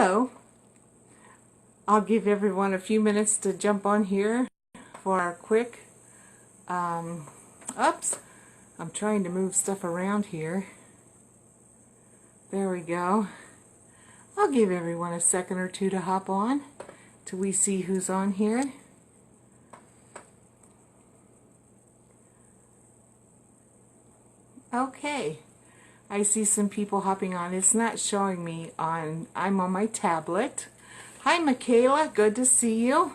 Hello. I'll give everyone a few minutes to jump on here for our quick, oops, I'm trying to move stuff around here. There we go. I'll give everyone a second or two to hop on till we see who's on here. Okay, I see some people hopping on. It's not showing me on, I'm on my tablet. Hi Michaela, good to see you.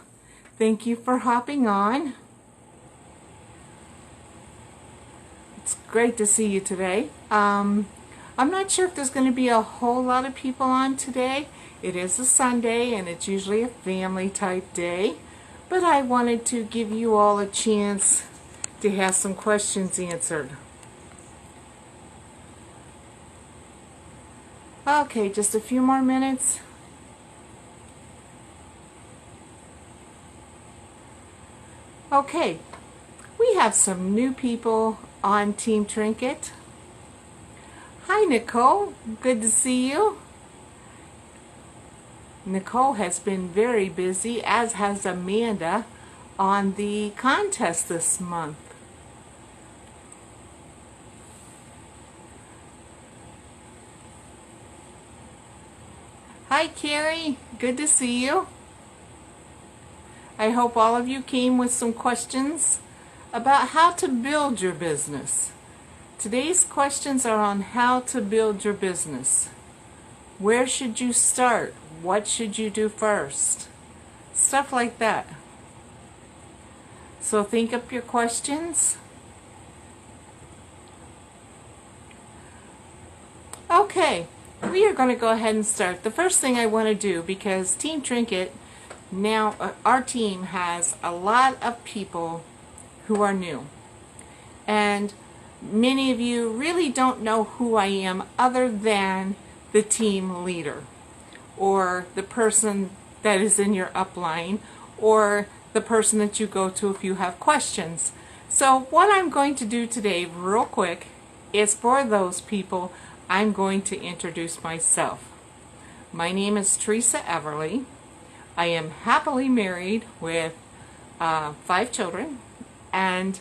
Thank you for hopping on. It's great to see you today. I'm not sure if there's going to be a whole lot of people on today. It is a Sunday and it's usually a family type day, but I wanted to give you all a chance to have some questions answered. Okay, just a few more minutes. Okay, we have some new people on Team Trinket. Hi Nicole, good to see you. Nicole has been very busy, as has Amanda, on the contest this month. Hi Carrie, good to see you. I hope all of you came with some questions about how to build your business. Today's questions are on how to build your business. Where should you start? What should you do first? Stuff like that. So think up your questions. Okay, we are going to go ahead and start. The first thing I want to do, because Team Trinket, now our team has a lot of people who are new. And many of you really don't know who I am other than the team leader, or the person that is in your upline, or the person that you go to if you have questions. So what I'm going to do today real quick is, for those people, I'm going to introduce myself. My name is Teresa Everly. I am happily married with 5 children, and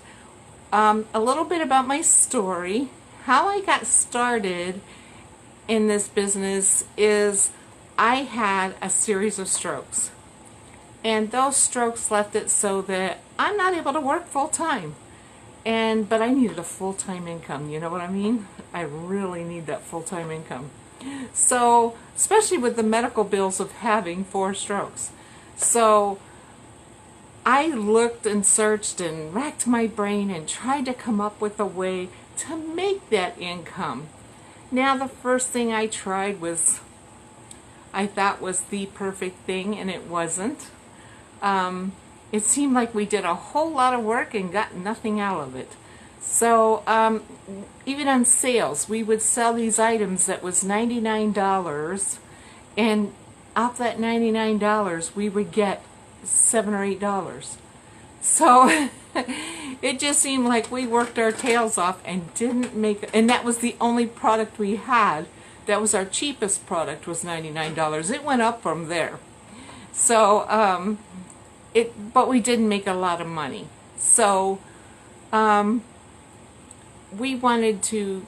a little bit about my story. How I got started in this business is I had a series of strokes, and those strokes left it so that I'm not able to work full-time. But I needed a full-time income, you know what I mean? I really need that full-time income. So, especially with the medical bills of having 4 strokes. So, I looked and searched and racked my brain and tried to come up with a way to make that income. Now, the first thing I tried was, I thought was the perfect thing, and it wasn't. It seemed like we did a whole lot of work and got nothing out of it. So even on sales, we would sell these items that was $99, and off that $99 we would get $7 or $8. So it just seemed like we worked our tails off and didn't make, and that was the only product we had. That was our cheapest product, was $99. It went up from there. So but we didn't make a lot of money. So we wanted to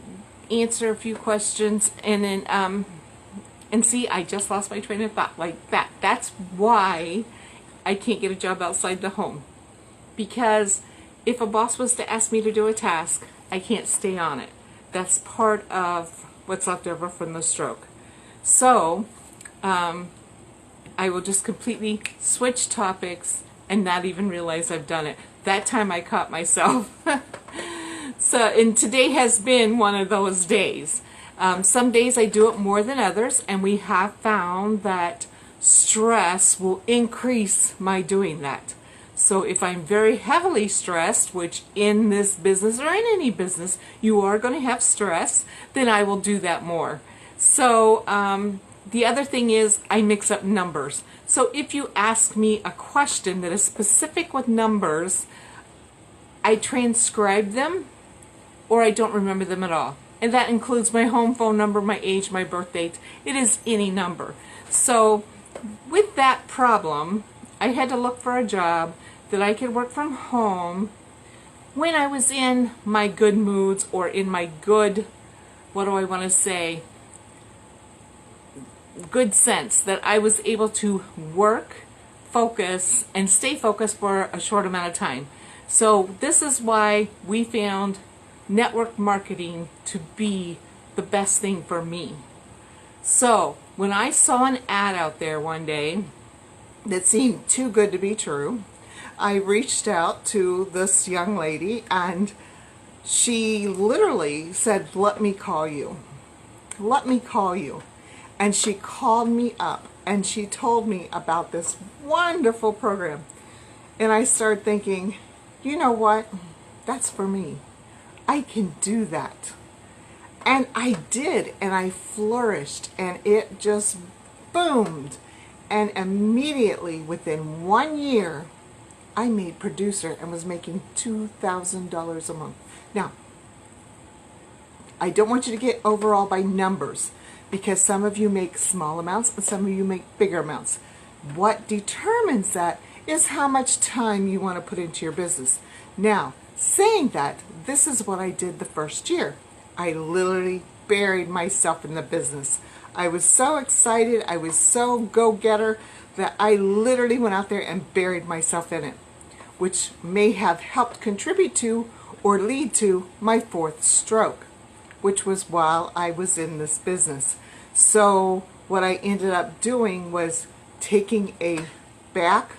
answer a few questions, and then and see, I just lost my train of thought like that. That's why I can't get a job outside the home, because if a boss was to ask me to do a task, I can't stay on it. That's part of what's left over from the stroke. So I will just completely switch topics and not even realize I've done it. That time I caught myself. And today has been one of those days. Some days I do it more than others, and we have found that stress will increase my doing that. So if I'm very heavily stressed, which in this business or in any business you are going to have stress, then I will do that more. So the other thing is, I mix up numbers. So if you ask me a question that is specific with numbers, I transcribe them, or I don't remember them at all. And that includes my home phone number, my age, my birth date. It is any number. So with that problem, I had to look for a job that I could work from home when I was in my good moods or in my good, what do I want to say, good sense, that I was able to work, focus, and stay focused for a short amount of time. So this is why we found network marketing to be the best thing for me. So when I saw an ad out there one day that seemed too good to be true, I reached out to this young lady, and she literally said, "Let me call you. Let me call you." And she called me up and she told me about this wonderful program. And I started thinking, you know what? That's for me. I can do that. And I did, and I flourished, and it just boomed. And immediately, within 1 year, I made producer and was making $2,000 a month. Now, I don't want you to get overall by numbers, because some of you make small amounts and some of you make bigger amounts. What determines that is how much time you want to put into your business. Now, saying that, this is what I did the first year. I literally buried myself in the business. I was so excited, I was so go-getter, that I literally went out there and buried myself in it, which may have helped contribute to or lead to my 4th stroke, which was while I was in this business. So what I ended up doing was taking a back.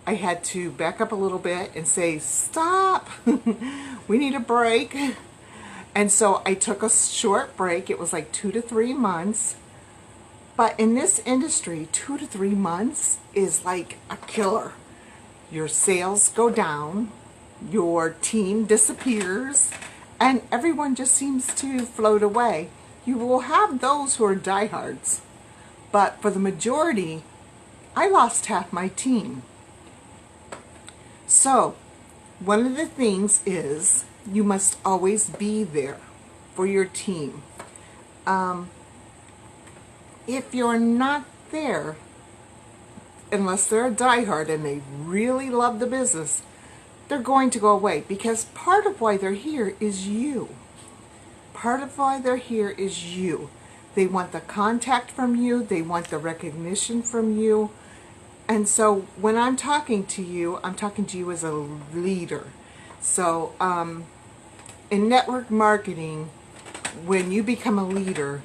I had to back up a little bit and say, stop, we need a break. And so I took a short break. It was like 2 to 3 months. But in this industry, 2 to 3 months is like a killer. Your sales go down, your team disappears, and everyone just seems to float away. You will have those who are diehards, but for the majority, I lost half my team. So, one of the things is you must always be there for your team. If you're not there, unless they're a diehard and they really love the business, they're going to go away, because part of why they're here is you. Part of why they're here is you. They want the contact from you. They want the recognition from you. And so when I'm talking to you as a leader. So in network marketing, when you become a leader,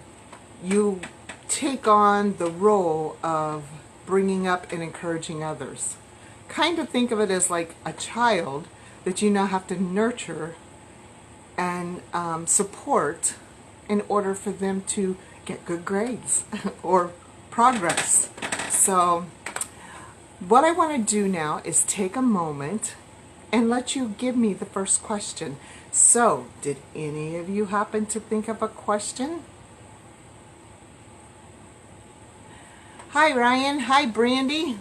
you take on the role of bringing up and encouraging others. Kind of think of it as like a child that you now have to nurture and support in order for them to get good grades or progress. So what I want to do now is take a moment and let you give me the first question. So, did any of you happen to think of a question? Hi Ryan, hi Brandy.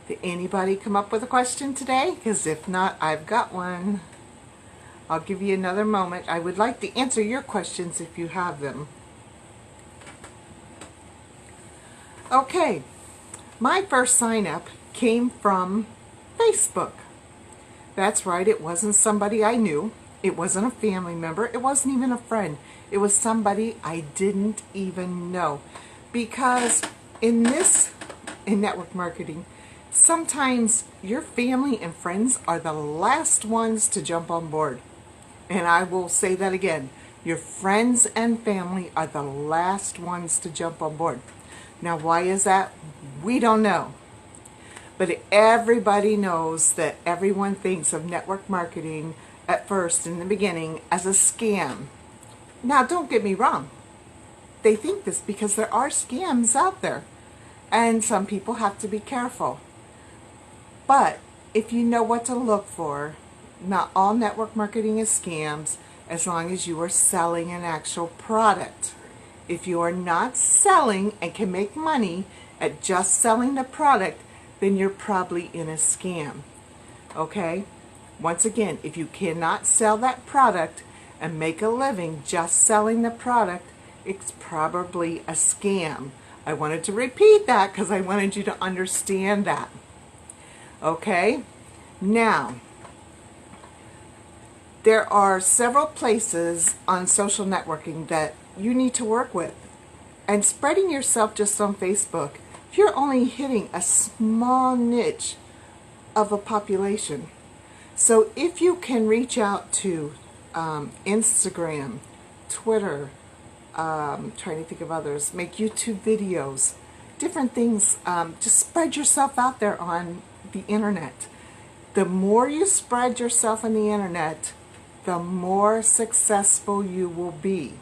Did anybody come up with a question today? Because if not, I've got one. I'll give you another moment. I would like to answer your questions if you have them. Okay, my first sign up came from Facebook. That's right, it wasn't somebody I knew. It wasn't a family member. It wasn't even a friend. It was somebody I didn't even know. Because in network marketing, sometimes your family and friends are the last ones to jump on board. And I will say that again. Your friends and family are the last ones to jump on board. Now, why is that? We don't know. But everybody knows that everyone thinks of network marketing at first, in the beginning, as a scam. Now, don't get me wrong. They think this because there are scams out there. And some people have to be careful. But if you know what to look for, not all network marketing is scams as long as you are selling an actual product. If you are not selling and can make money at just selling the product, then you're probably in a scam. Okay? Once again, if you cannot sell that product and make a living just selling the product, it's probably a scam. I wanted to repeat that because I wanted you to understand that. Okay? Now, there are several places on social networking that you need to work with. And spreading yourself just on Facebook, you're only hitting a small niche of a population. So if you can reach out to Instagram, Twitter, trying to think of others, make YouTube videos, different things, just spread yourself out there on the internet. The more you spread yourself on the internet, the more successful you will be.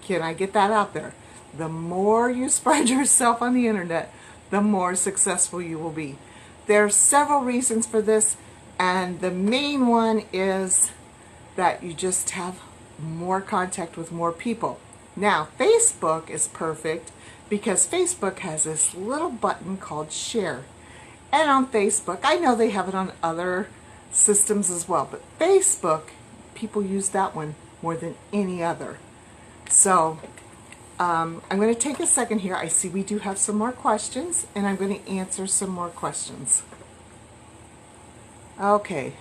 Can I get that out there? The more you spread yourself on the internet, the more successful you will be. There are several reasons for this, and the main one is that you just have more contact with more people. Now, Facebook is perfect because Facebook has this little button called share. And on Facebook, I know they have it on other systems as well, but Facebook, people use that one more than any other. So I'm going to take a second here. I see we do have some more questions, and I'm going to answer some more questions. Okay.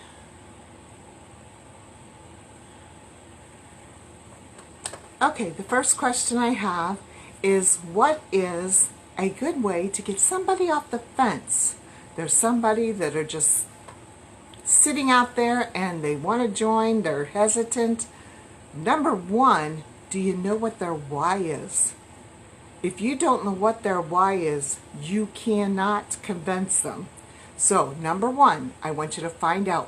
Okay, the first question I have is, what is a good way to get somebody off the fence? There's somebody that are just sitting out there and they want to join, they're hesitant. Number one, do you know what their why is? If you don't know what their why is, you cannot convince them. So, number one, I want you to find out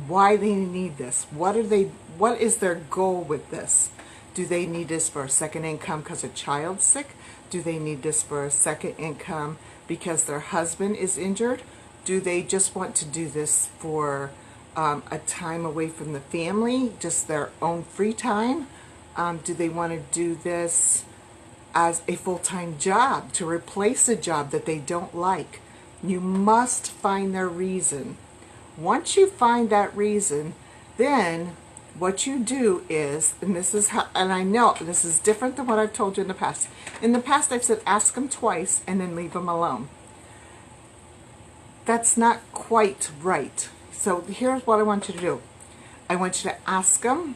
why they need this. What is their goal with this? Do they need this for a second income because a child's sick? Do they need this for a second income because their husband is injured? Do they just want to do this for a time away from the family, just their own free time? Do they want to do this as a full-time job to replace a job that they don't like? You must find their reason. Once you find that reason, then what you do is, and this is how, and I know this is different than what I've told you in the past. In the past, I've said ask them twice and then leave them alone. That's not quite right. So here's what I want you to do. I want you to ask them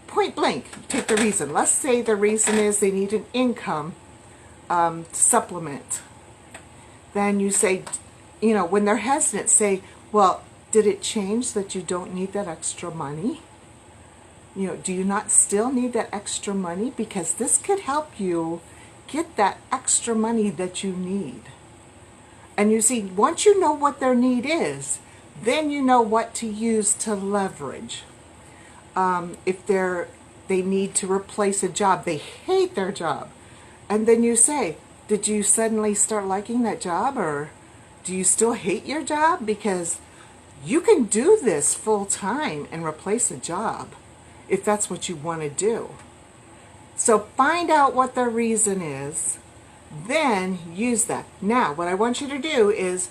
point blank. Take the reason. Let's say the reason is they need an income supplement. Then you say, you know, when they're hesitant, say, well, did it change that you don't need that extra money? You know, do you not still need that extra money? Because this could help you get that extra money that you need. And you see, once you know what their need is, then you know what to use to leverage. If they need to replace a job, they hate their job. And then you say, did you suddenly start liking that job, or do you still hate your job? Because you can do this full time and replace a job if that's what you want to do. So find out what their reason is, then use that. Now, what I want you to do is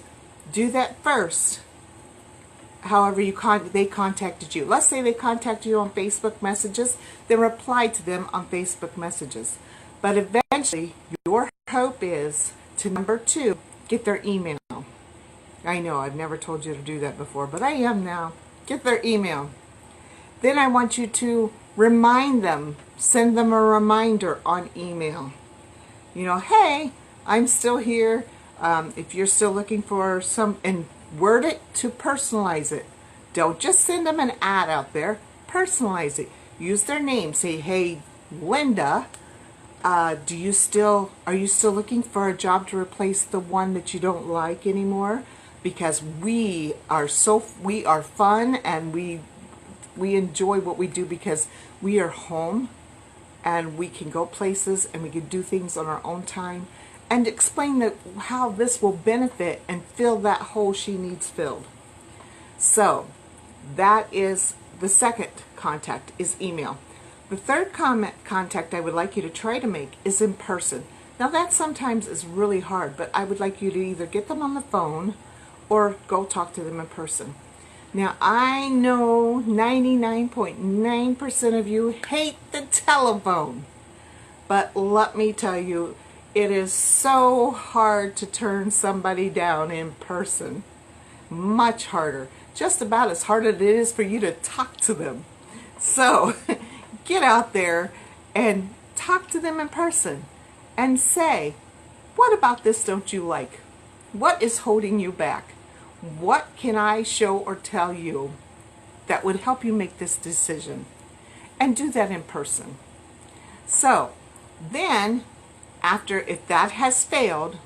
do that first. However they contacted you. Let's say they contacted you on Facebook messages, then reply to them on Facebook messages. But eventually, your hope is to, number two, get their email. I know, I've never told you to do that before, but I am now. Get their email. Then I want you to remind them, send them a reminder on email. You know, hey, I'm still here. If you're still looking for some, and word it to personalize it. Don't just send them an ad out there. Personalize it. Use their name. Say, hey, Linda, are you still looking for a job to replace the one that you don't like anymore? Because we are fun, and we enjoy what we do because we are home and we can go places and we can do things on our own time, and explain how this will benefit and fill that hole she needs filled. So that is the second contact, is email. The third contact I would like you to try to make is in person. Now that sometimes is really hard, but I would like you to either get them on the phone or go talk to them in person. Now, I know 99.9% of you hate the telephone, but let me tell you, it is so hard to turn somebody down in person. Much harder. Just about as hard as it is for you to talk to them. So, get out there and talk to them in person and say, what about this don't you like? What is holding you back? What can I show or tell you that would help you make this decision? And do that in person. So, then, if that has failed,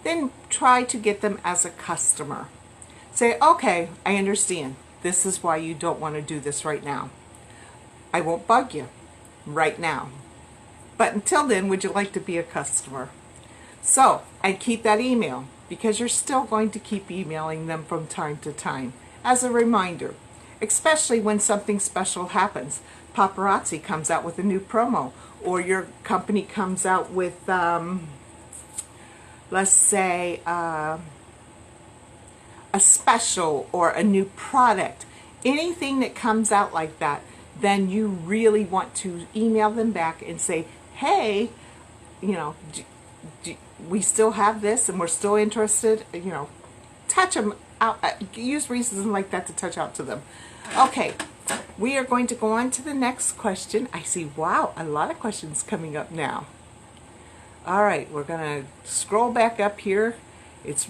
then try to get them as a customer. Say, okay, I understand. This is why you don't want to do this right now. I won't bug you right now. But until then, would you like to be a customer? So, and keep that email, because you're still going to keep emailing them from time to time as a reminder, especially when something special happens. Paparazzi comes out with a new promo, or your company comes out with, let's say, a special or a new product. Anything that comes out like that, then you really want to email them back and say, hey, you know, we still have this and we're still interested, you know, touch them out, use reasons like that to touch out to them. Okay, we are going to go on to the next question. I see, wow, a lot of questions coming up now. All right, we're going to scroll back up here. It's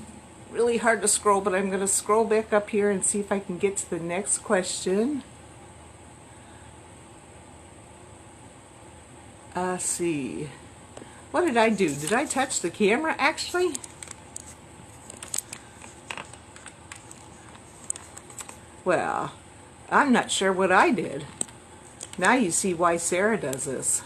really hard to scroll, but I'm going to scroll back up here and see if I can get to the next question. See. What did I do? Did I touch the camera actually? Well, I'm not sure what I did. Now you see why Sarah does this.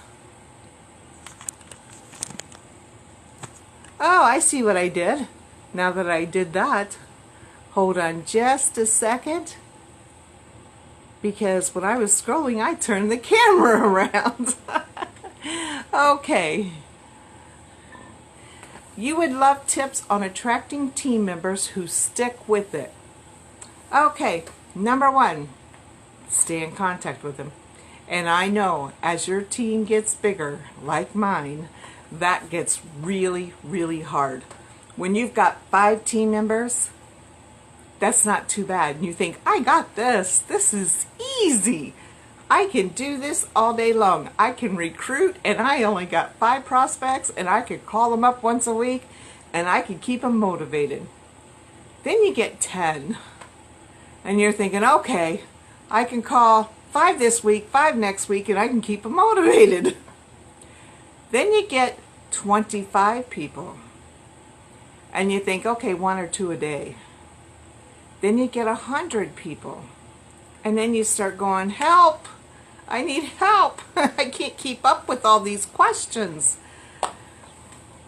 Oh, I see what I did. Now that I did that, hold on just a second. Because when I was scrolling, I turned the camera around. Okay. You would love tips on attracting team members who stick with it. Okay, number one, stay in contact with them. And I know as your team gets bigger, like mine, that gets really, really hard. When you've got 5 team members, that's not too bad. And you think, I got this. This is easy. I can do this all day long. I can recruit, and I only got 5 prospects, and I could call them up once a week, and I can keep them motivated. Then you get 10, and you're thinking, okay, I can call 5 this week, 5 next week, and I can keep them motivated. Then you get 25 people, and you think, okay, 1 or 2 a day. Then you get 100 people, and then you start going, help! I need help. I can't keep up with all these questions.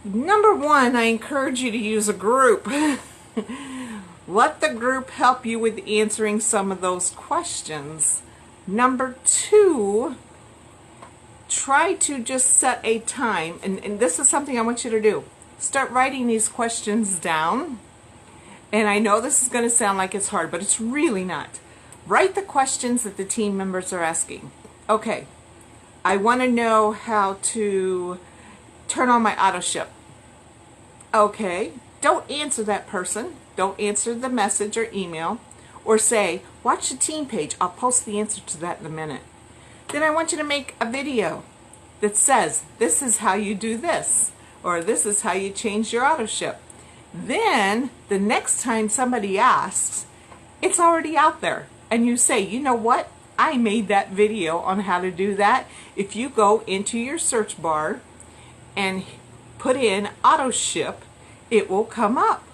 Number one, I encourage you to use a group. Let the group help you with answering some of those questions. Number two, try to just set a time, and this is something I want you to do. Start writing these questions down. And I know this is going to sound like it's hard, but it's really not. Write the questions that the team members are asking. Okay, I want to know how to turn on my auto ship. Okay, don't answer that person. Don't answer the message or email. Or say, watch the team page. I'll post the answer to that in a minute. Then I want you to make a video that says, this is how you do this. Or this is how you change your auto ship. Then, the next time somebody asks, it's already out there. And you say, you know what? I made that video on how to do that. If you go into your search bar and put in auto ship, it will come up.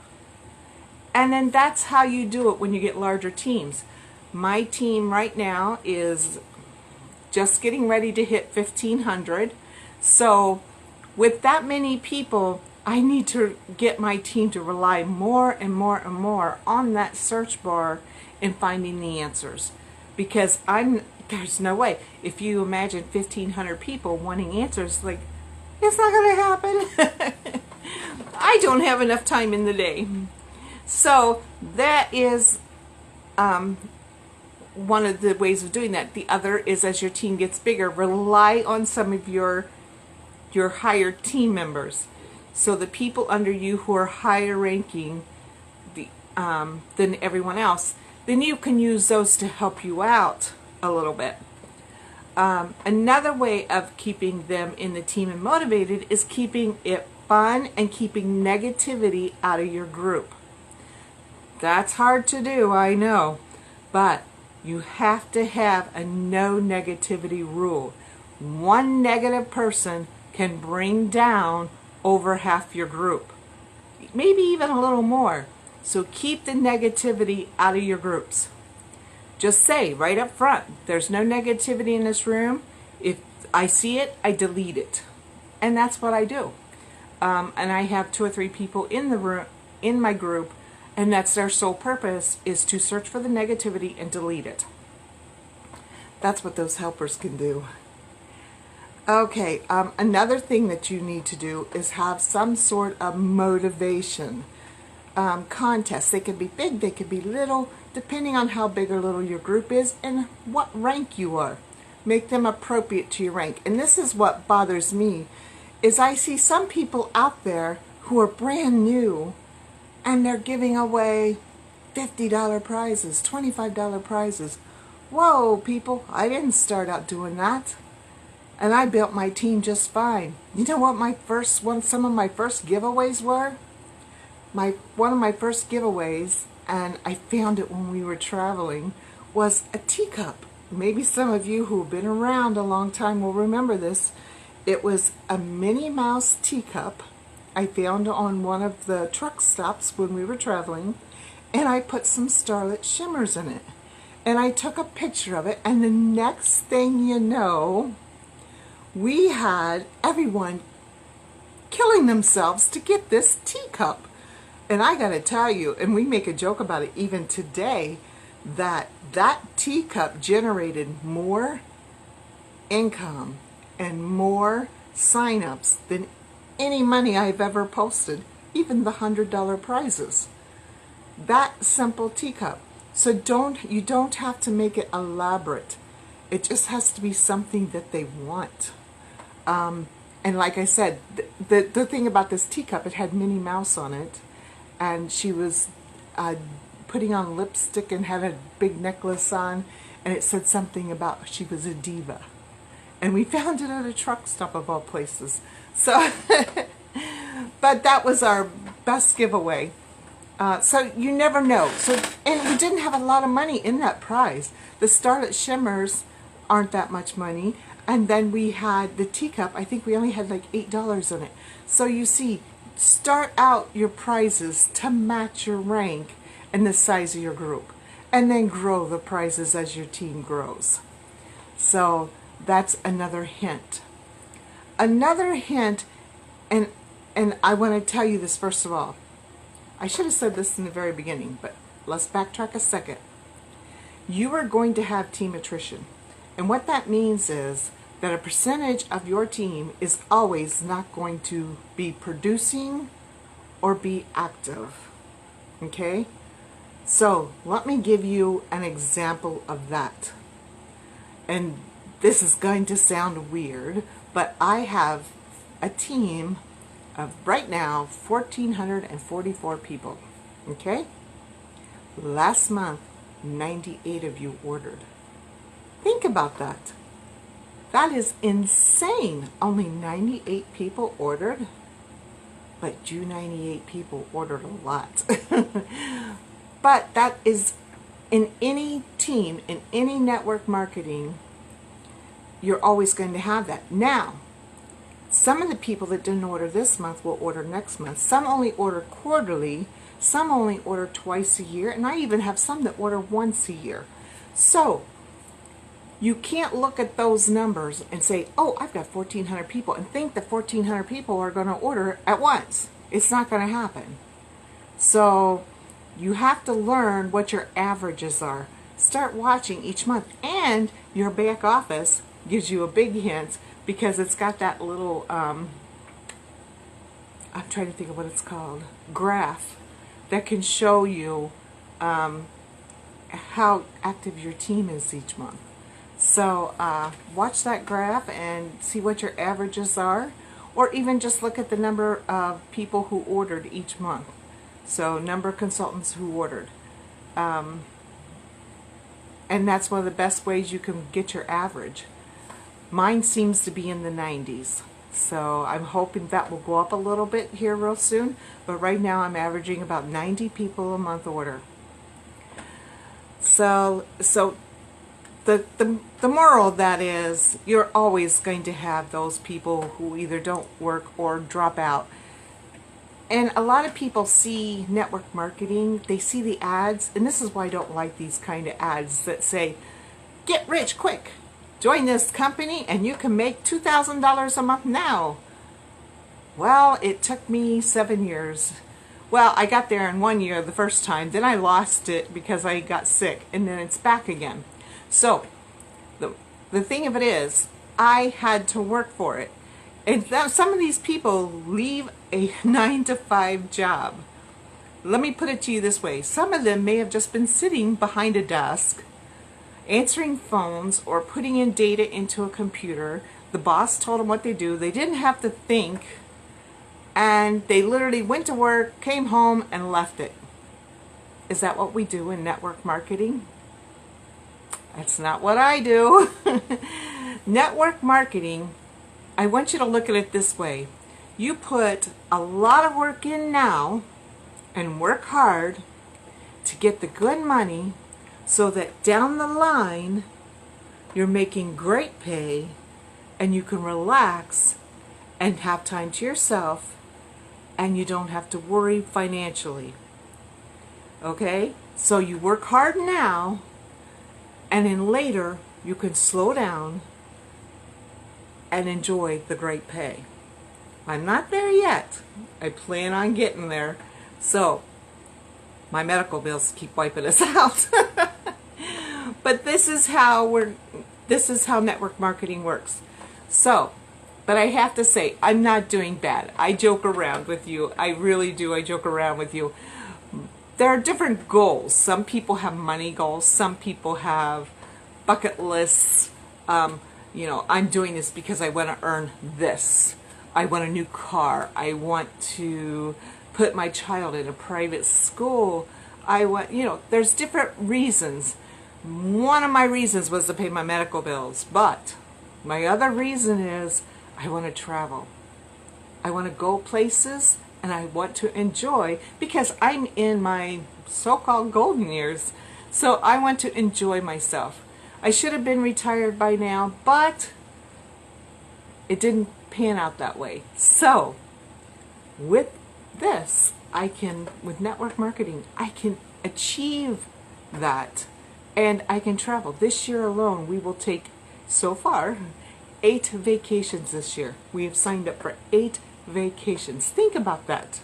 And then that's how you do it when you get larger teams. My team right now is just getting ready to hit 1,500. So with that many people, I need to get my team to rely more and more and more on that search bar and finding the answers. Because there's no way. If you imagine 1,500 people wanting answers, like, it's not going to happen. I don't have enough time in the day. So that is one of the ways of doing that. The other is, as your team gets bigger, rely on some of your higher team members. So the people under you who are higher ranking than everyone else, then you can use those to help you out a little bit. Another way of keeping them in the team and motivated is keeping it fun and keeping negativity out of your group. That's hard to do, I know, but you have to have a no negativity rule. One negative person can bring down over half your group, maybe even a little more. So keep the negativity out of your groups. Just say right up front, there's no negativity in this room. If I see it, I delete it. And that's what I do. And I have 2 or 3 people in the room, in my group, and that's their sole purpose, is to search for the negativity and delete it. That's what those helpers can do. Okay, another thing that you need to do is have some sort of motivation contests. They could be big, they could be little, depending on how big or little your group is and what rank you are. Make them appropriate to your rank. And this is what bothers me, is I see some people out there who are brand new and they're giving away $50 prizes, $25 prizes. Whoa, people, I didn't start out doing that. And I built my team just fine. You know what some of my first giveaways were? One of my first giveaways, and I found it when we were traveling, was a teacup. Maybe some of you who have been around a long time will remember this. It was a Minnie Mouse teacup I found on one of the truck stops when we were traveling, and I put some starlit shimmers in it. And I took a picture of it, and the next thing you know, we had everyone killing themselves to get this teacup. And I gotta tell you, and we make a joke about it even today, that teacup generated more income and more sign-ups than any money I've ever posted, even the $100 prizes. That simple teacup. So you don't have to make it elaborate. It just has to be something that they want. And like I said, the thing about this teacup, it had Minnie Mouse on it, and she was putting on lipstick and had a big necklace on, and it said something about she was a diva. And we found it at a truck stop of all places. So, but that was our best giveaway. So you never know. And we didn't have a lot of money in that prize. The Starlit Shimmers aren't that much money. And then we had the teacup. I think we only had like $8 in it. So you see, start out your prizes to match your rank and the size of your group. And then grow the prizes as your team grows. So that's another hint. Another hint, and I want to tell you this first of all. I should have said this in the very beginning, but let's backtrack a second. You are going to have team attrition. And what that means is that a percentage of your team is always not going to be producing or be active. Okay? So let me give you an example of that. And this is going to sound weird, but I have a team of right now 1,444 people. Okay? Last month, 98 of you ordered. Think about that. That is insane. Only 98 people ordered, but you 98 people ordered a lot. But that is, in any team, in any network marketing, you're always going to have that. Now, some of the people that didn't order this month will order next month. Some only order quarterly. Some only order twice a year. And I even have some that order once a year. So, you can't look at those numbers and say, oh, I've got 1,400 people, and think that 1,400 people are going to order at once. It's not going to happen. So, you have to learn what your averages are. Start watching each month. And your back office gives you a big hint, because it's got that little, I'm trying to think of what it's called, graph that can show you how active your team is each month. So watch that graph and see what your averages are, or even just look at the number of people who ordered each month. So number of consultants who ordered. And that's one of the best ways you can get your average. Mine seems to be in the 90s. So I'm hoping that will go up a little bit here real soon. But right now I'm averaging about 90 people a month order. So the moral of that is you're always going to have those people who either don't work or drop out. And a lot of people see network marketing, they see the ads, and this is why I don't like these kind of ads that say, get rich quick, join this company and you can make $2,000 a month now. Well, it took me 7 years. Well, I got there in 1 year the first time, then I lost it because I got sick, and then it's back again. So, the thing of it is, I had to work for it. And some of these people leave a 9-to-5 job. Let me put it to you this way. Some of them may have just been sitting behind a desk, answering phones or putting in data into a computer. The boss told them what they do. They didn't have to think. And they literally went to work, came home, and left it. Is that what we do in network marketing? That's not what I do. Network marketing, I want you to look at it this way. You put a lot of work in now and work hard to get the good money so that down the line you're making great pay and you can relax and have time to yourself and you don't have to worry financially. Okay? So you work hard now and then later you can slow down and enjoy the great pay. I'm not there yet. I plan on getting there. So, my medical bills keep wiping us out. But this is how network marketing works. So, but I have to say, I'm not doing bad. I joke around with you. I really do. I joke around with you. There are different goals. Some people have money goals. Some people have bucket lists. You know, I'm doing this because I want to earn this. I want a new car. I want to put my child in a private school. I want, you know, there's different reasons. One of my reasons was to pay my medical bills, but my other reason is I want to travel. I want to go places and I want to enjoy because I'm in my so-called golden years. So I want to enjoy myself. I should have been retired by now, but it didn't pan out that way. So, with this, with network marketing, I can achieve that. And I can travel. This year alone, we will take, so far, 8 vacations this year. We have signed up for 8 vacations. Think about that.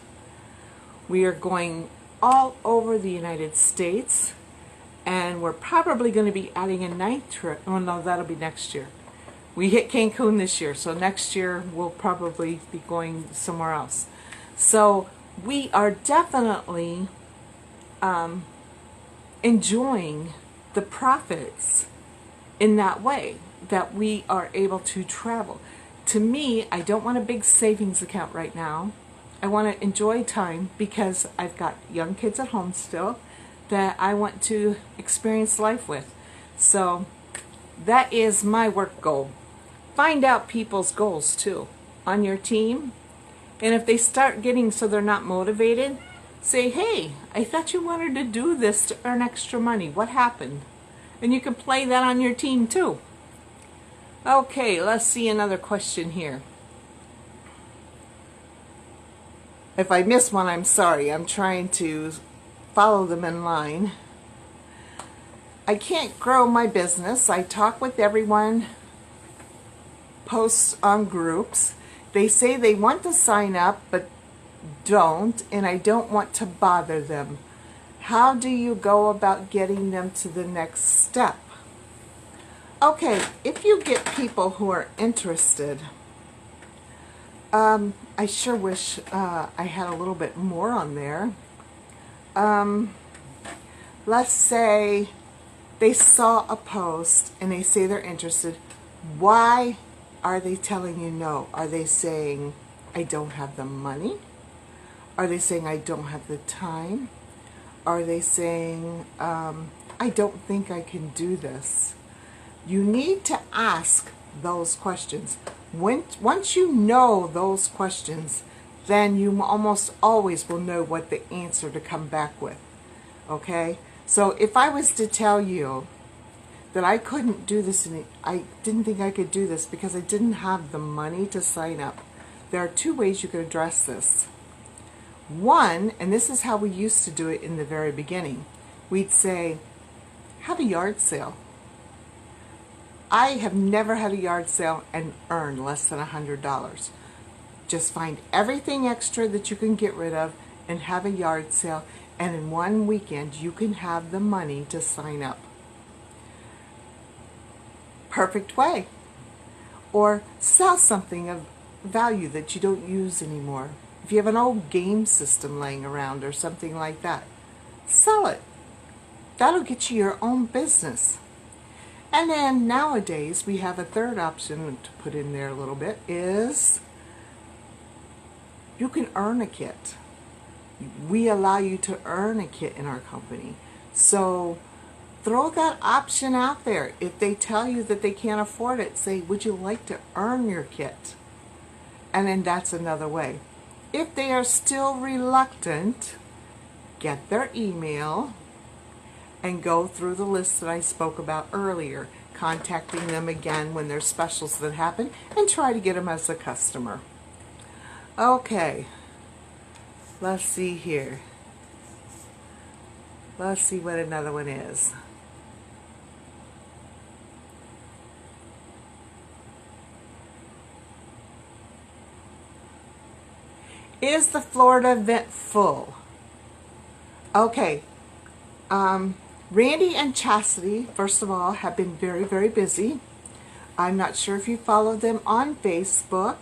We are going all over the United States. And we're probably going to be adding a 9th trip. Oh no, that'll be next year. We hit Cancun this year, so next year we'll probably be going somewhere else. So we are definitely enjoying the profits in that way, that we are able to travel. To me, I don't want a big savings account right now. I want to enjoy time because I've got young kids at home still that I want to experience life with. So that is my work goal. Find out people's goals too on your team. And if they start getting so they're not motivated, say, hey, I thought you wanted to do this to earn extra money. What happened? And you can play that on your team too. Okay, let's see another question here. If I miss one, I'm sorry. I'm trying to follow them in line. I can't grow my business. I talk with everyone, post on groups. They say they want to sign up but don't, and I don't want to bother them. How do you go about getting them to the next step? Okay, if you get people who are interested, I sure wish I had a little bit more on there. let's say they saw a post and they say they're interested. Why are they telling you no? Are they saying, I don't have the money? Are they saying, I don't have the time? Are they saying, I don't think I can do this? You need to ask those questions. Once you know those questions, then you almost always will know what the answer to come back with. Okay? So if I was to tell you that I couldn't do this, and I didn't think I could do this because I didn't have the money to sign up, there are two ways you could address this. One, and this is how we used to do it in the very beginning, we'd say, have a yard sale. I have never had a yard sale and earn less than $100. Just find everything extra that you can get rid of and have a yard sale, and in one weekend you can have the money to sign up. Perfect way. Or sell something of value that you don't use anymore. If you have an old game system laying around or something like that, sell it. That'll get you your own business. And then nowadays we have a third option to put in there a little bit, is you can earn a kit. We allow you to earn a kit in our company. So throw that option out there. If they tell you that they can't afford it, say, would you like to earn your kit? And then that's another way. If they are still reluctant, get their email and go through the list that I spoke about earlier, contacting them again when there's specials that happen, and try to get them as a customer. Okay, let's see here. Let's see what another one is. Is the Florida event full? Okay. Randy and Chastity, first of all, have been very, very busy. I'm not sure if you follow them on Facebook,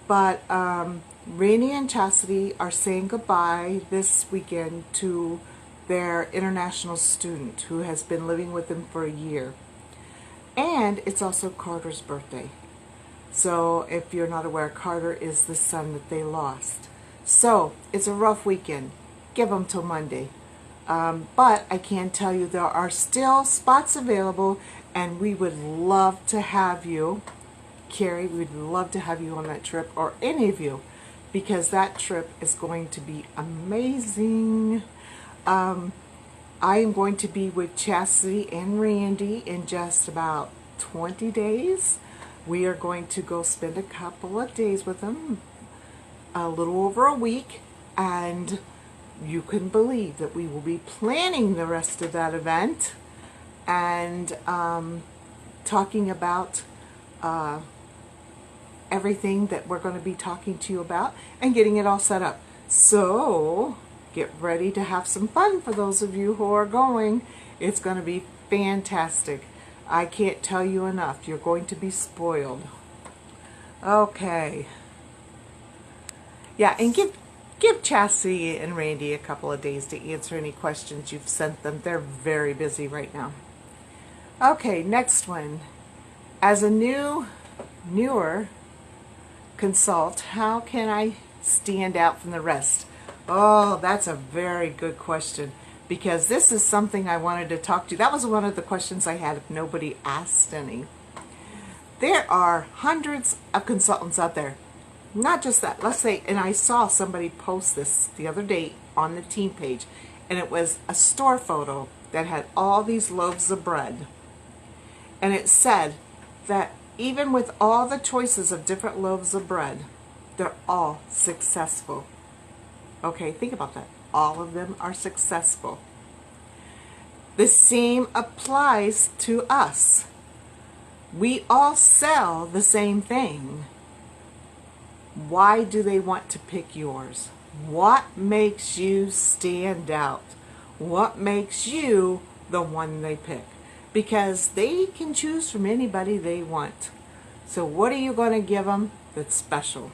but Randy and Chastity are saying goodbye this weekend to their international student who has been living with them for a year. And it's also Carter's birthday. So if you're not aware, Carter is the son that they lost. So it's a rough weekend. Give them till Monday. But I can tell you there are still spots available, and we would love to have you, Carrie, we'd love to have you on that trip, or any of you, because that trip is going to be amazing. I am going to be with Chastity and Randy in just about 20 days. We are going to go spend a couple of days with them, a little over a week, and you can believe that we will be planning the rest of that event and talking about everything that we're going to be talking to you about and getting it all set up. So get ready to have some fun for those of you who are going. It's going to be fantastic. I can't tell you enough. You're going to be spoiled. Okay. Yeah, and give Chastity and Randy a couple of days to answer any questions you've sent them. They're very busy right now. Okay, next one. As a newer consult, how can I stand out from the rest? Oh, that's a very good question, because this is something I wanted to talk to you. That was one of the questions I had if nobody asked any. There are hundreds of consultants out there. Not just that. Let's say, and I saw somebody post this the other day on the team page, and it was a store photo that had all these loaves of bread. And it said that even with all the choices of different loaves of bread, they're all successful. Okay, think about that. All of them are successful. The same applies to us. We all sell the same thing. Why do they want to pick yours? What makes you stand out? What makes you the one they pick? Because they can choose from anybody they want. So what are you going to give them that's special?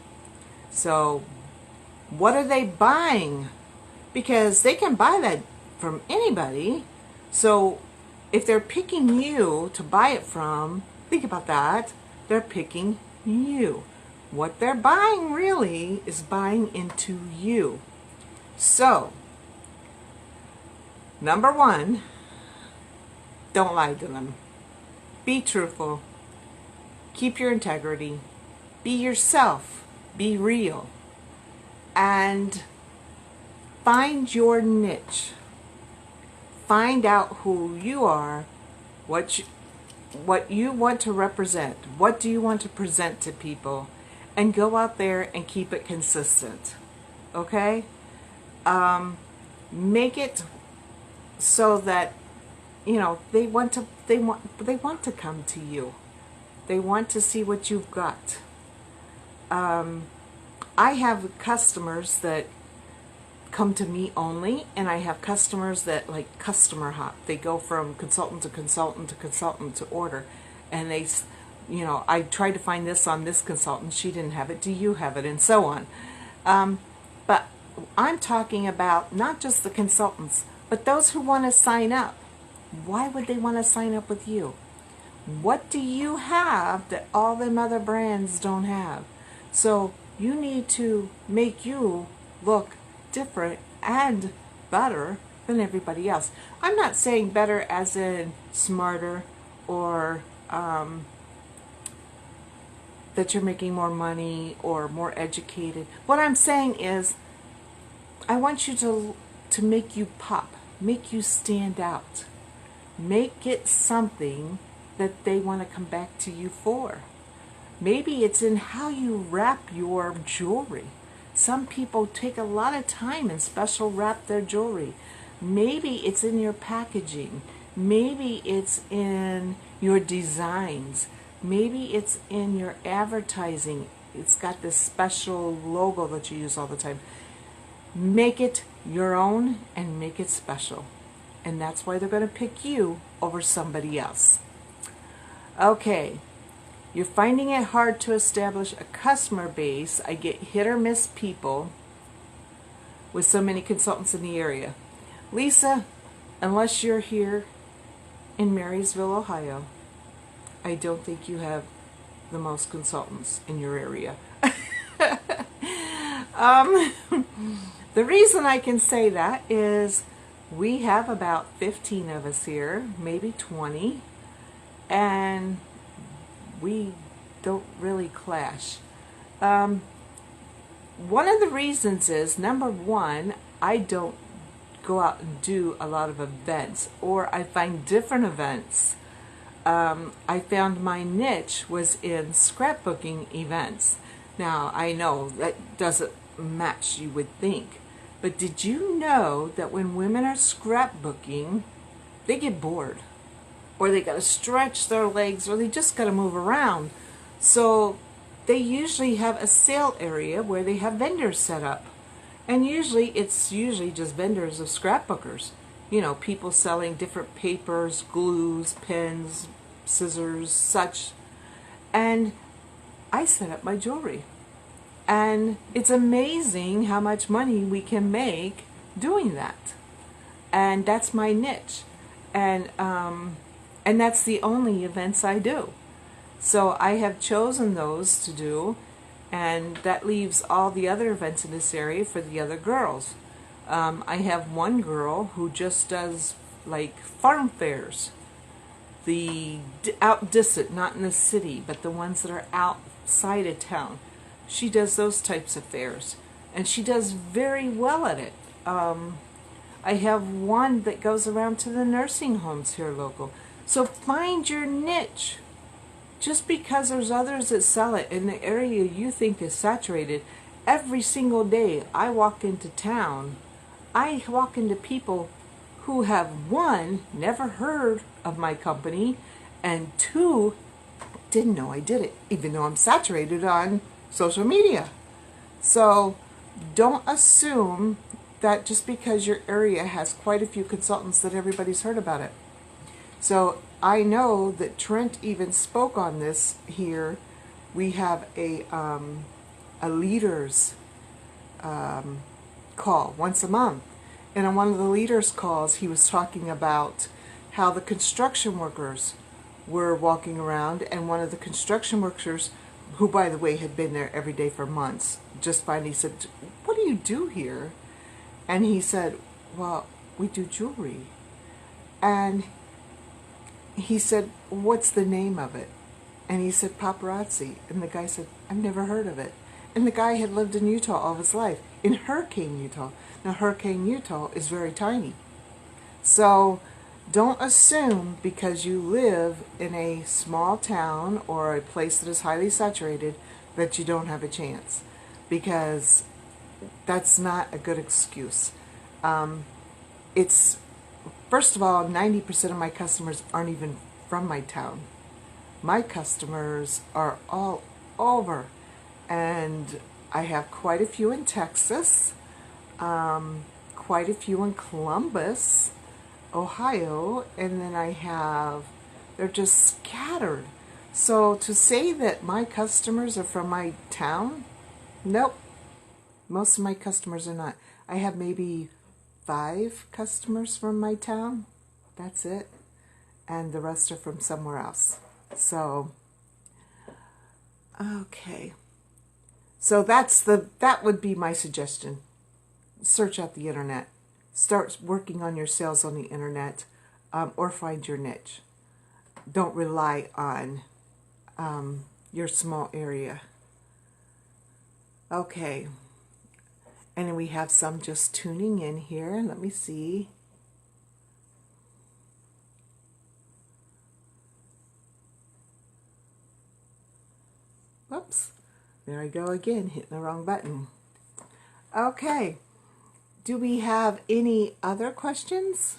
So what are they buying? Because they can buy that from anybody, So if they're picking you to buy it from, think about that. They're picking you. What they're buying really is buying into you. So, number one, don't lie to them. Be truthful. Keep your integrity. Be yourself. Be real. And find your niche. Find out who you are, what you want to represent, what do you want to present to people, and go out there and keep it consistent. Okay? Make it so that they want to come to you. They want to see what you've got. I have customers that come to me only, and I have customers that like customer hop. They go from consultant to consultant to consultant to order, and they, I tried to find this on this consultant. She didn't have it. Do you have it? And so on. But I'm talking about not just the consultants, but those who want to sign up. Why would they want to sign up with you? What do you have that all them other brands don't have? So you need to make you look different and better than everybody else. I'm not saying better as in smarter or that you're making more money or more educated. What I'm saying is I want you to make you pop, make you stand out. Make it something that they want to come back to you for. Maybe it's in how you wrap your jewelry. Some people take a lot of time and special wrap their jewelry. Maybe it's in your packaging. Maybe it's in your designs. Maybe it's in your advertising. It's got this special logo that you use all the time. Make it your own and make it special. And that's why they're going to pick you over somebody else. Okay, you're finding it hard to establish a customer base. I get hit or miss people with so many consultants in the area. Lisa, unless you're here in Marysville, Ohio, I don't think you have the most consultants in your area. The reason I can say that is we have about 15 of us here, maybe 20, and we don't really clash. One of the reasons is, number one, I don't go out and do a lot of events, or I find different events. I found my niche was in scrapbooking events. Now, I know that doesn't match, you would think, but did you know that when women are scrapbooking, they get bored, or they got to stretch their legs, or they just got to move around? So they usually have a sale area where they have vendors set up, and it's usually just vendors of scrapbookers. People selling different papers, glues, pens, scissors, such. And I set up my jewelry. And it's amazing how much money we can make doing that. And that's my niche. And that's the only events I do. So I have chosen those to do, and that leaves all the other events in this area for the other girls. I have one girl who just does like farm fairs, the out distant, not in the city, but the ones that are outside of town. She does those types of fairs, and she does very well at it. I have one that goes around to the nursing homes here local. So find your niche. Just because there's others that sell it in the area you think is saturated, every single day I walk into town, I walk into people who have, one, never heard of my company, and two, didn't know I did it, even though I'm saturated on social media. So don't assume that just because your area has quite a few consultants that everybody's heard about it. So I know that Trent even spoke on this here. We have a leaders call once a month. And on one of the leaders calls, he was talking about how the construction workers were walking around, and one of the construction workers, who by the way had been there every day for months, just finally said, "What do you do here?" And he said, "Well, we do jewelry." And he said, "What's the name of it?" And he said, "Paparazzi." And the guy said, "I've never heard of it." And the guy had lived in Utah all of his life, in Hurricane, Utah. Now, Hurricane, Utah is very tiny. So don't assume because you live in a small town or a place that is highly saturated that you don't have a chance, because that's not a good excuse. It's, first of all, 90% of my customers aren't even from my town. My customers are all over, and I have quite a few in Texas, quite a few in Columbus, Ohio, and then they're just scattered. So to say that my customers are from my town, nope. Most of my customers are not. I have maybe 5 customers from my town. That's it. And the rest are from somewhere else. So, okay. So that would be my suggestion. Search out the internet. Start working on your sales on the internet, or find your niche. Don't rely on your small area. Okay. And then we have some just tuning in here. Let me see. Whoops. There I go again, hitting the wrong button. Okay. Do we have any other questions?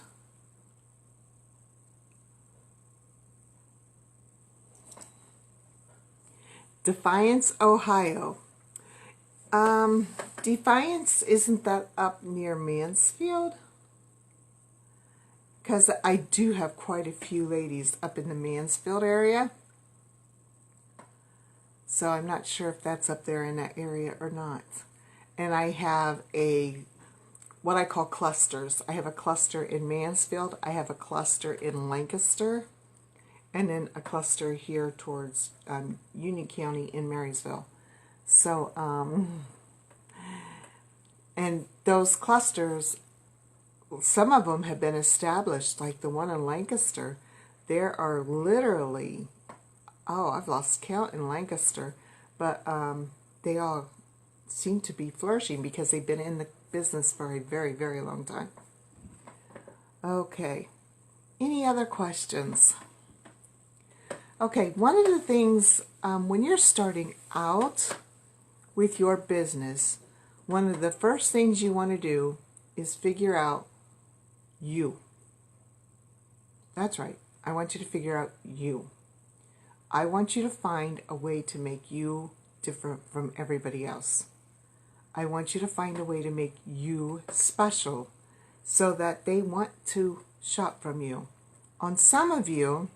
Defiance, Ohio. Defiance, isn't that up near Mansfield? Because I do have quite a few ladies up in the Mansfield area. So I'm not sure if that's up there in that area or not. And I have what I call clusters. I have a cluster in Mansfield. I have a cluster in Lancaster. And then a cluster here towards Union County in Marysville. So, and those clusters, some of them have been established, like the one in Lancaster. There are literally, I've lost count in Lancaster, but they all seem to be flourishing because they've been in the business for a very, very long time. Okay, any other questions? Okay, one of the things, when you're starting out with your business, one of the first things you want to do is figure out you. That's right. I want you to figure out you. I want you to find a way to make you different from everybody else. I want you to find a way to make you special so that they want to shop from you. On some of you,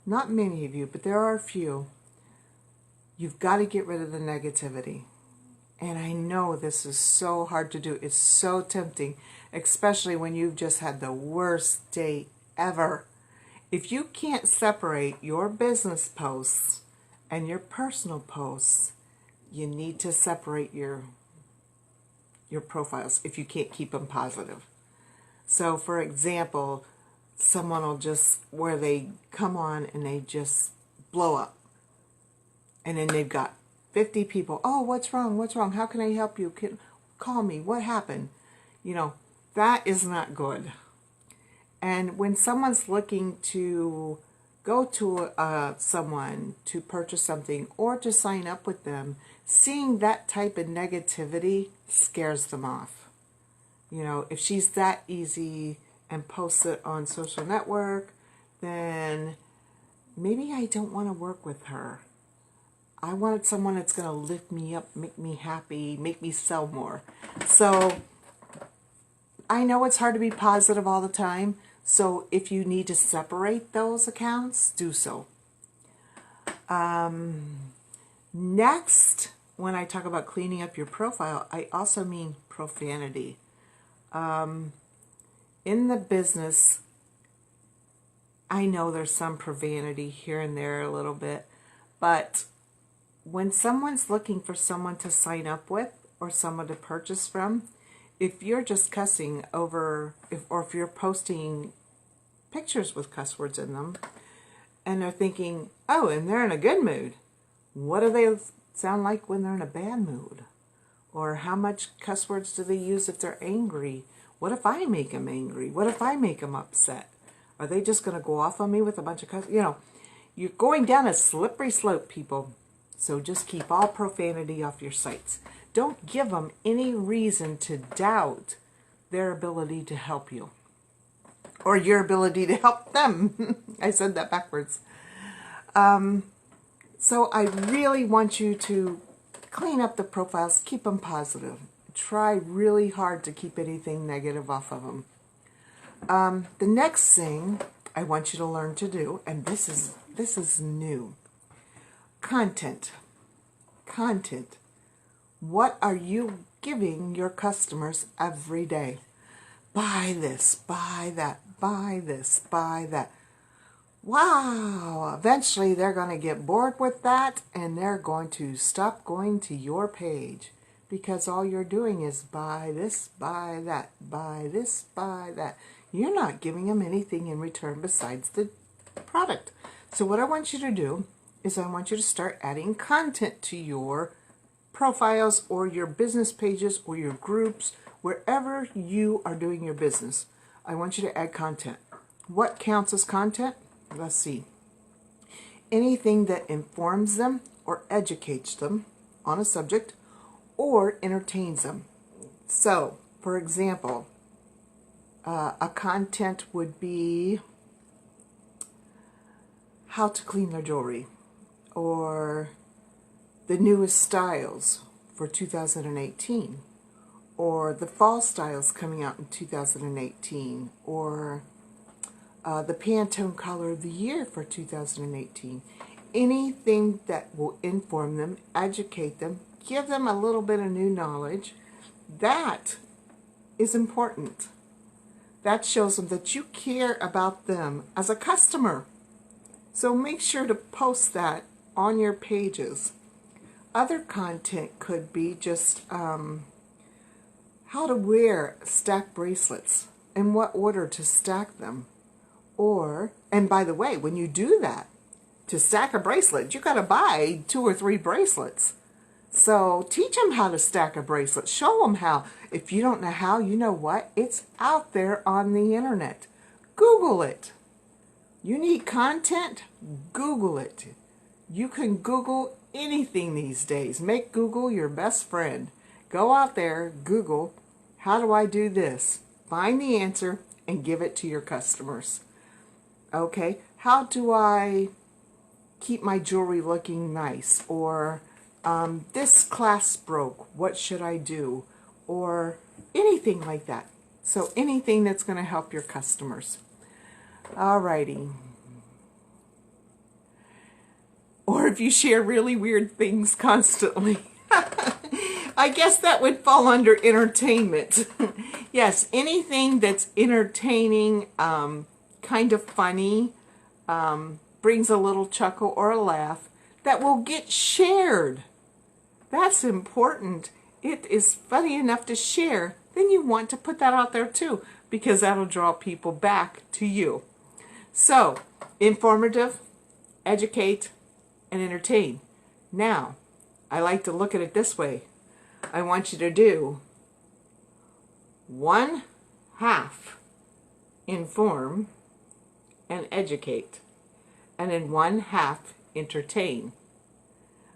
not many of you, but there are a few, you've got to get rid of the negativity. And I know this is so hard to do. It's so tempting, especially when you've just had the worst day ever. If you can't separate your business posts and your personal posts, you need to separate your profiles if you can't keep them positive. So, for example, someone will just, where they come on and they just blow up. And then they've got 50 people. "Oh, what's wrong? What's wrong? How can I help you? Call me. What happened?" You know, that is not good. And when someone's looking to go to someone to purchase something or to sign up with them, seeing that type of negativity scares them off. You know, if she's that easy and posts it on social network, then maybe I don't want to work with her. I wanted someone that's going to lift me up, make me happy, make me sell more. So I know it's hard to be positive all the time. So if you need to separate those accounts, do so. Next, when I talk about cleaning up your profile, I also mean profanity. In the business, I know there's some profanity here and there a little bit, but when someone's looking for someone to sign up with or someone to purchase from, if you're just cussing over, or if you're posting pictures with cuss words in them, and they're thinking, oh, and they're in a good mood, what do they sound like when they're in a bad mood? Or how much cuss words do they use if they're angry? What if I make them angry? What if I make them upset? Are they just going to go off on me with a bunch of cuss? You know, you're going down a slippery slope, people. So just keep all profanity off your sites. Don't give them any reason to doubt their ability to help you. Or your ability to help them. I said that backwards. So I really want you to clean up the profiles, keep them positive. Try really hard to keep anything negative off of them. The next thing I want you to learn to do, and this is new. Content. What are you giving your customers every day? Buy this, buy that, buy this, buy that. Wow, eventually they're going to get bored with that and they're going to stop going to your page because all you're doing is buy this, buy that, buy this, buy that. You're not giving them anything in return besides the product. So what I want you to do is I want you to start adding content to your profiles or your business pages or your groups, wherever you are doing your business. I want you to add content. What counts as content? Let's see. Anything that informs them or educates them on a subject or entertains them. So, for example, a content would be how to clean their jewelry, or the newest styles for 2018, or the fall styles coming out in 2018, or the Pantone color of the year for 2018. Anything that will inform them, educate them, give them a little bit of new knowledge, that is important. That shows them that you care about them as a customer. So make sure to post that on your pages. Other content could be just how to wear stack bracelets, in what order to stack them. Or, and by the way, when you do that, to stack a bracelet, you got to buy 2 or 3 bracelets. So teach them how to stack a bracelet. Show them how. If you don't know how, you know what? It's out there on the internet. Google it. You need content? Google it. You can Google anything these days. Make Google your best friend. Go out there, Google, how do I do this? Find the answer and give it to your customers. Okay, how do I keep my jewelry looking nice? Or this clasp broke, what should I do? Or anything like that. So anything that's going to help your customers. Alrighty. Or if you share really weird things constantly. I guess that would fall under entertainment. Yes, anything that's entertaining, kind of funny, brings a little chuckle or a laugh, that will get shared. That's important. It is funny enough to share, then you want to put that out there too, because that'll draw people back to you. So, informative, educate, and entertain. Now, I like to look at it this way. I want you to do 1/2 inform and educate, and then 1/2 entertain.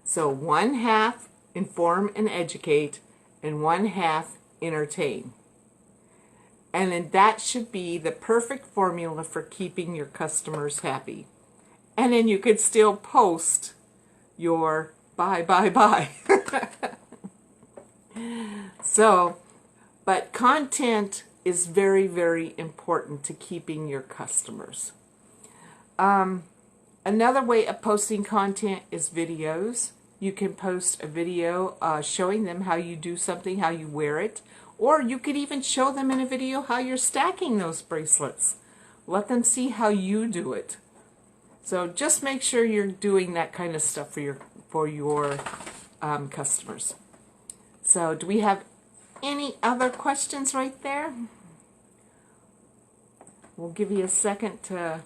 So 1/2 inform and educate, and 1/2 entertain. And then that should be the perfect formula for keeping your customers happy. And then you could still post your bye, bye, bye. So, but content is very, very important to keeping your customers. Another way of posting content is videos. You can post a video showing them how you do something, how you wear it, or you could even show them in a video how you're stacking those bracelets. Let them see how you do it. So just make sure you're doing that kind of stuff for your customers. So do we have any other questions right there? We'll give you a second to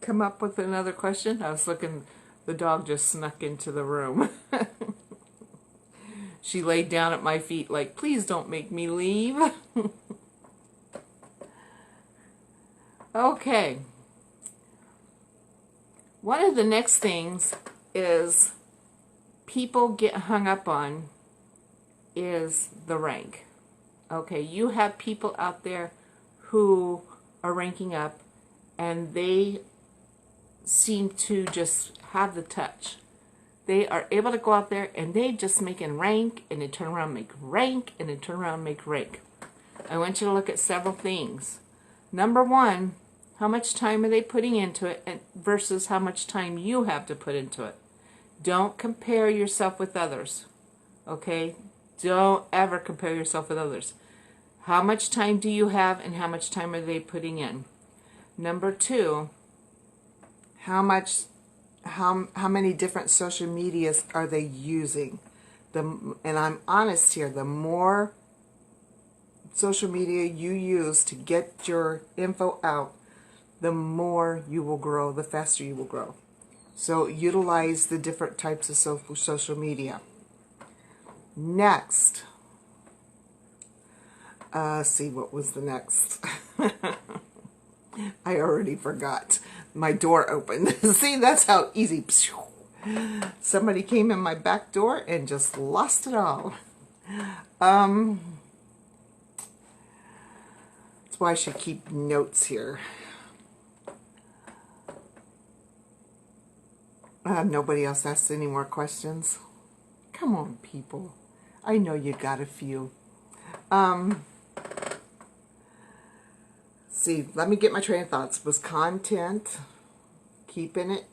come up with another question. I was looking, the dog just snuck into the room. She laid down at my feet like, please don't make me leave. Okay. One of the next things is people get hung up on is the rank. Okay, you have people out there who are ranking up and they seem to just have the touch. They are able to go out there and they just make and rank, and they turn around and make rank, and they turn around and make rank. I want you to look at several things. Number one, how much time are they putting into it versus how much time you have to put into it. Don't compare yourself with others. Okay? Don't ever compare yourself with others. How much time do you have and how much time are they putting in? Number two, how many different social medias are they using? And I'm honest here, the more social media you use to get your info out, the more you will grow, the faster you will grow. So utilize the different types of social media. Next, see, what was the next? I already forgot. My door opened. See, that's how easy. Somebody came in my back door and just lost it all. That's why I should keep notes here. Nobody else asked any more questions. Come on, people. I know you got a few. See, let me get my train of thoughts. Was content, keeping it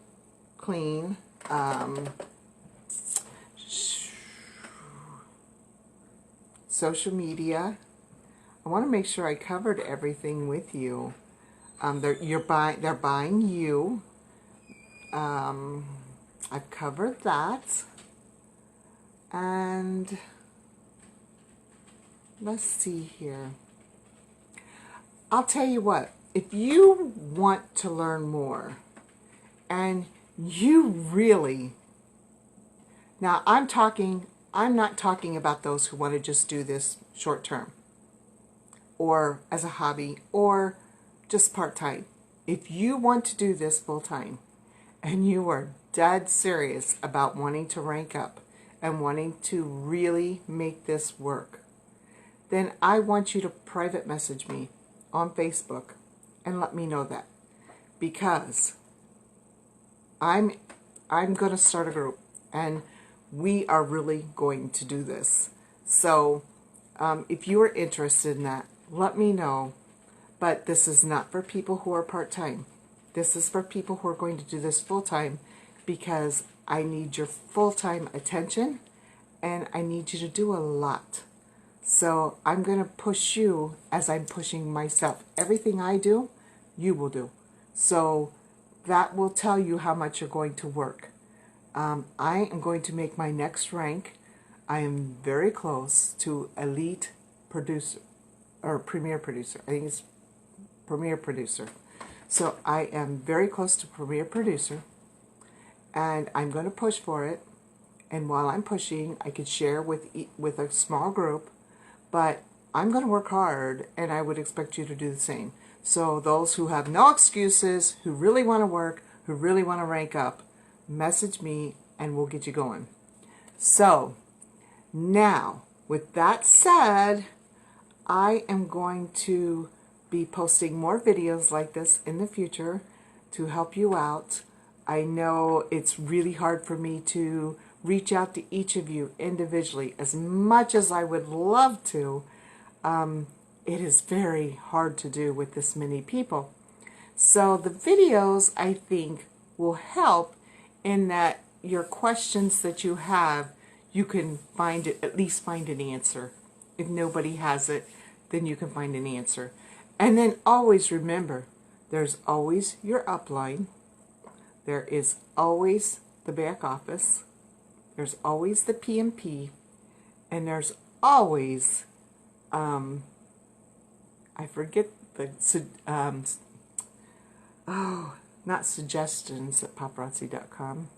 clean, social media. I want to make sure I covered everything with you. They're buying you. I've covered that. And let's see here. I'll tell you what, if you want to learn more and you really, now I'm not talking about those who want to just do this short term or as a hobby or just part-time. If you want to do this full-time and you are dead serious about wanting to rank up and wanting to really make this work, then I want you to private message me on Facebook and let me know that, because I'm going to start a group and we are really going to do this. So if you are interested in that, let me know. But this is not for people who are part-time. This is for people who are going to do this full-time, because I need your full-time attention and I need you to do a lot. So I'm going to push you as I'm pushing myself. Everything I do, you will do. So that will tell you how much you're going to work. I am going to make my next rank. I am very close to elite producer, or premier producer. I think it's premier producer. So I am very close to premier producer, and I'm going to push for it. And while I'm pushing, I could share with a small group. But I'm going to work hard, and I would expect you to do the same. So those who have no excuses, who really want to work, who really want to rank up, message me, and we'll get you going. So now, with that said, I am going to be posting more videos like this in the future to help you out. I know it's really hard for me to reach out to each of you individually as much as I would love to. It is very hard to do with this many people. So the videos, I think, will help in that your questions that you have, you can find it, at least find an answer. If nobody has it, then you can find an answer. And then always remember, There's always your upline. There is always the back office. There's always the PMP. And there's always, I forget the, not suggestions at paparazzi.com.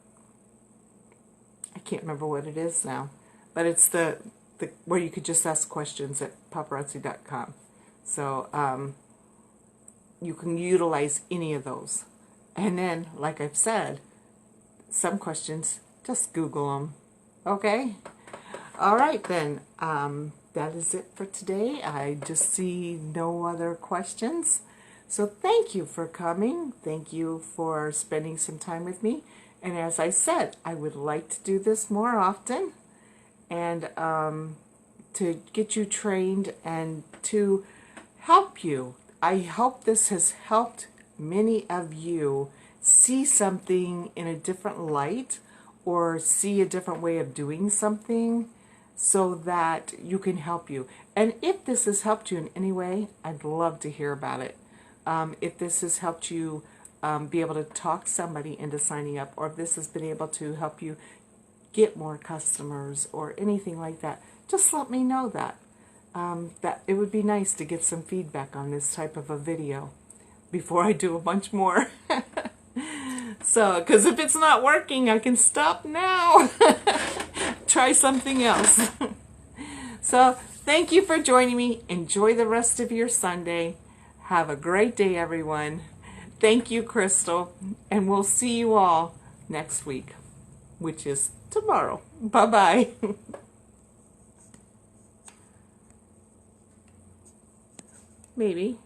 I can't remember what it is now. But it's the where you could just ask questions at paparazzi.com. So you can utilize any of those. And then, like I've said, some questions, just Google them. Okay? All right, then. That is it for today. I just see no other questions. So thank you for coming. Thank you for spending some time with me. And as I said, I would like to do this more often, and to get you trained and to help you. I hope this has helped many of you see something in a different light, or see a different way of doing something, so that you can help you. And if this has helped you in any way, I'd love to hear about it. If this has helped you be able to talk somebody into signing up, or if this has been able to help you get more customers or anything like that, just let me know that. That it would be nice to get some feedback on this type of a video before I do a bunch more. So, because if it's not working, I can stop now. Try something else. So, thank you for joining me. Enjoy the rest of your Sunday. Have a great day, everyone. Thank you, Crystal. And we'll see you all next week, which is tomorrow. Bye-bye. Maybe.